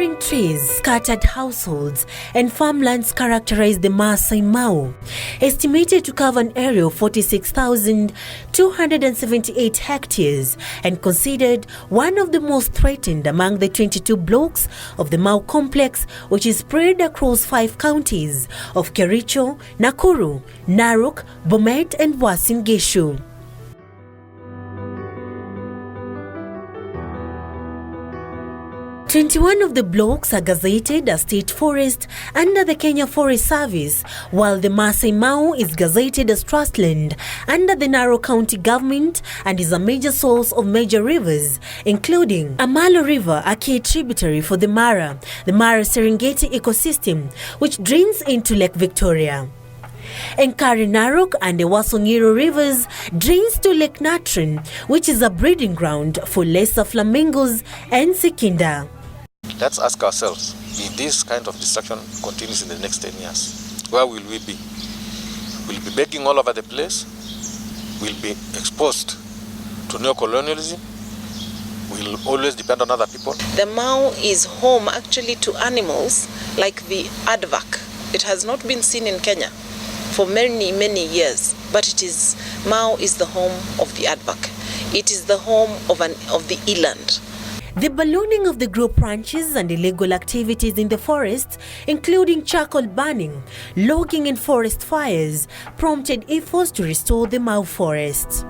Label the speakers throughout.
Speaker 1: Towering trees, scattered households, and farmlands characterize the Maasai Mau, estimated to cover an area of 46,278 hectares and considered one of the most threatened among the 22 blocks of the Mau complex, which is spread across 5 counties of Kericho, Nakuru, Narok, Bomet, and Uasin Gishu. Twenty-one of the blocks are gazetted as state forest under the Kenya Forest Service, while the Maasai Mau is gazetted as trustland under the Narok County government and is a major source of major rivers, including Amalo River, a key tributary for the Mara Serengeti ecosystem, which drains into Lake Victoria. Enkari Narok and the Wasongiro rivers drains to Lake Natron, which is a breeding ground for lesser flamingos and sikinda.
Speaker 2: Let's ask ourselves, if this kind of destruction continues in the next 10 years, where will we be? We'll be begging all over the place. We'll be exposed to neocolonialism. We'll always depend on other people.
Speaker 3: The Mau is home actually to animals like the aardvark. It has not been seen in Kenya for many, many years, but Mau is the home of the aardvark. It is the home of the eland.
Speaker 1: The ballooning of the group ranches and illegal activities in the forests, including charcoal burning, logging and forest fires, prompted efforts to restore the Mau forests.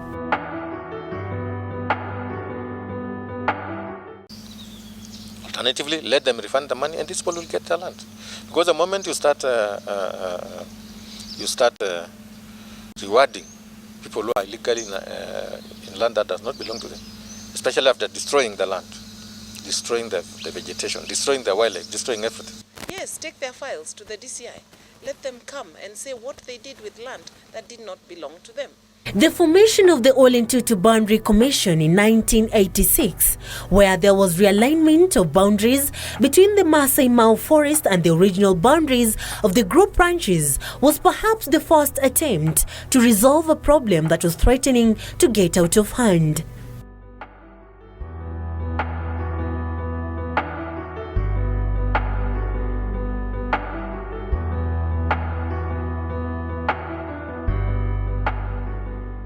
Speaker 2: Alternatively, let them refund the money and these people will get their land. Because the moment you start rewarding people who are illegally in land that does not belong to them, especially after destroying the land, destroying the vegetation, destroying the wildlife, destroying everything.
Speaker 3: Yes, take their files to the DCI. Let them come and say what they did with land that did not belong to them.
Speaker 1: The formation of the All-Intutu Boundary Commission in 1986, where there was realignment of boundaries between the Maasai Mau forest and the original boundaries of the group ranches, was perhaps the first attempt to resolve a problem that was threatening to get out of hand.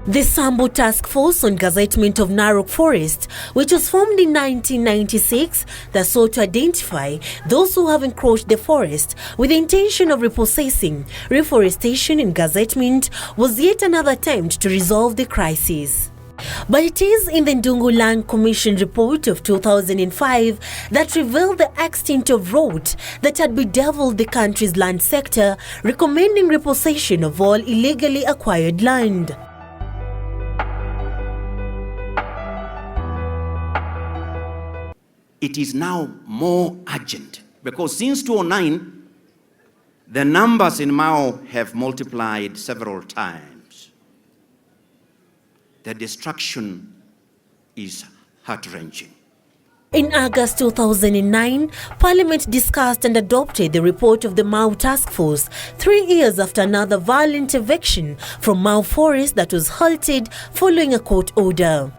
Speaker 1: The Sambo Task Force on Gazettement of Narok Forest, which was formed in 1996, that sought to identify those who have encroached the forest with the intention of repossessing, reforestation and gazettement, was yet another attempt to resolve the crisis. But it is in the Ndungu Land Commission report of 2005 that revealed the extent of rot that had bedeviled the country's land sector, recommending repossession of all illegally acquired land.
Speaker 4: It is now more urgent because since 2009, the numbers in Mau have multiplied several times. The destruction is heart-wrenching.
Speaker 1: In August 2009, Parliament discussed and adopted the report of the Mau Task Force 3 years after another violent eviction from Mau Forest that was halted following a court order.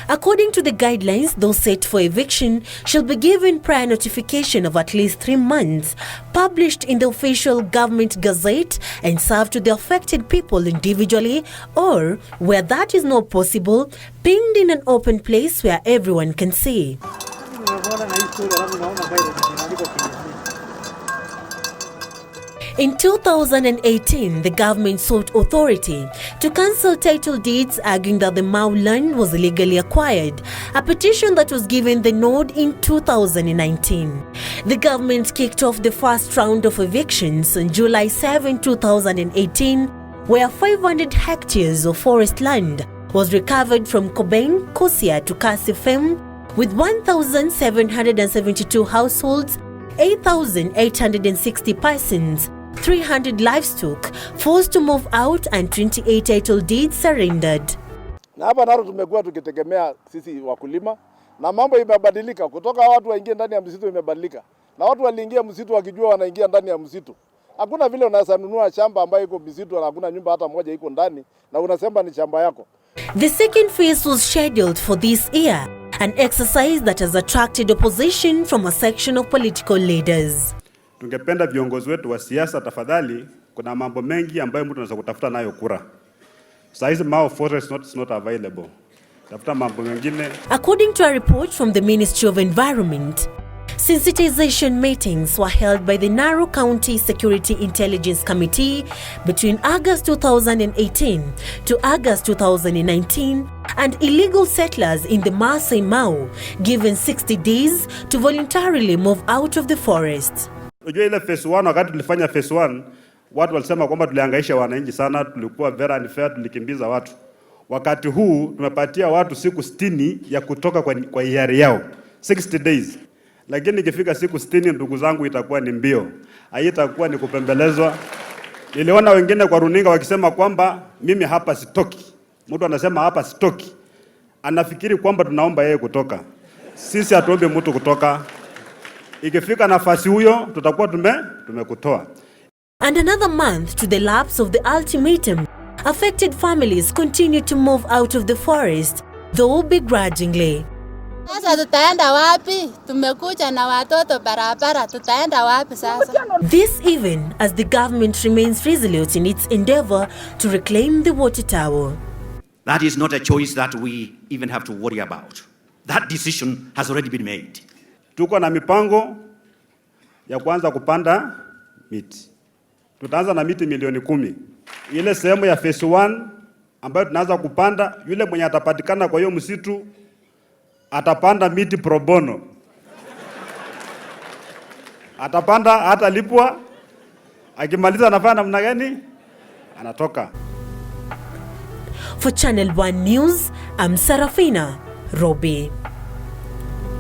Speaker 1: According to the guidelines, those set for eviction shall be given prior notification of at least 3 months, published in the official government gazette and served to the affected people individually, or, where that is not possible, pinned in an open place where everyone can see. In 2018, the government sought authority to cancel title deeds, arguing that the Mau land was illegally acquired, a petition that was given the nod in 2019. The government kicked off the first round of evictions on July 7, 2018, where 500 hectares of forest land was recovered from Koben, Kosia to Kasifem, with 1,772 households, 8,860 persons, 300 livestock forced to move out and 28 title deeds surrendered.
Speaker 5: Na hapa Narok tumekuwa tukitegemea sisi wakulima na mambo imebadilika kutoka watu waingie ndani ya msitu imebadilika. Na watu waliingia msitu wakijua wanaingia ndani ya msitu. Hakuna vile unaweza nunua shamba ambayo iko msitu na hakuna nyumba hata moja iko ndani na unasema ni shamba yako.
Speaker 1: The second phase was scheduled for this year, an exercise that has attracted opposition from a section of political leaders.
Speaker 6: Tungependa viongozi wetu wa siasa tafadhali, kuna mambo mengi ambayo mtu anaweza kutafuta nayo kura. Saizi Mau forest is not available. Tafuta mambo mengine.
Speaker 1: According to a report from the Ministry of Environment, sensitization meetings were held by the Narrow County Security Intelligence Committee between August 2018 to August 2019, and illegal settlers in the Maasai Mau given 60 days to voluntarily move out of the forest.
Speaker 6: Unajua ile phase 1, wakati tulifanya phase 1, watu walisema kwamba tulihangaisha wananchi sana, tulikuwa very unfair, tulikimbiza watu. Wakati huu tumepatia watu siku 60 ya kutoka kwa hiari yao, 60 days. Lakini ikifika siku 60, ndugu zangu, itakuwa ni mbio. Haitakuwa ni kupembelezwa. Niliona wengine kwa runinga wakisema kwamba mimi hapa sitoki. Mtu anasema hapa sitoki, anafikiri kwamba tunaomba yeye kutoka. Sisi hatuombe mtu kutoka. Ikifika nafasi huyo tutakuwa tumekutoa.
Speaker 1: And another month to the lapse of the ultimatum, affected families continue to move out of the forest, though begrudgingly.
Speaker 7: Sasa tutaenda wapi? Tumekuja na watoto barabara, tutaenda wapi sasa?
Speaker 1: This even as the government remains resolute in its endeavor to reclaim the water tower.
Speaker 4: That is not a choice that we even have to worry about. That decision has already been made.
Speaker 6: Tuko na mipango ya kuanza kupanda miti. Tutaanza na miti milioni 10. Ile sehemu ya phase 1 ambayo tunaanza kupanda, yule mwenye atapatikana kwa hiyo msitu atapanda miti pro bono. Atapanda hata lipwa, akimaliza anafanya namna gani? Anatoka.
Speaker 1: For Channel 1 News, I'm Sarafina Robi.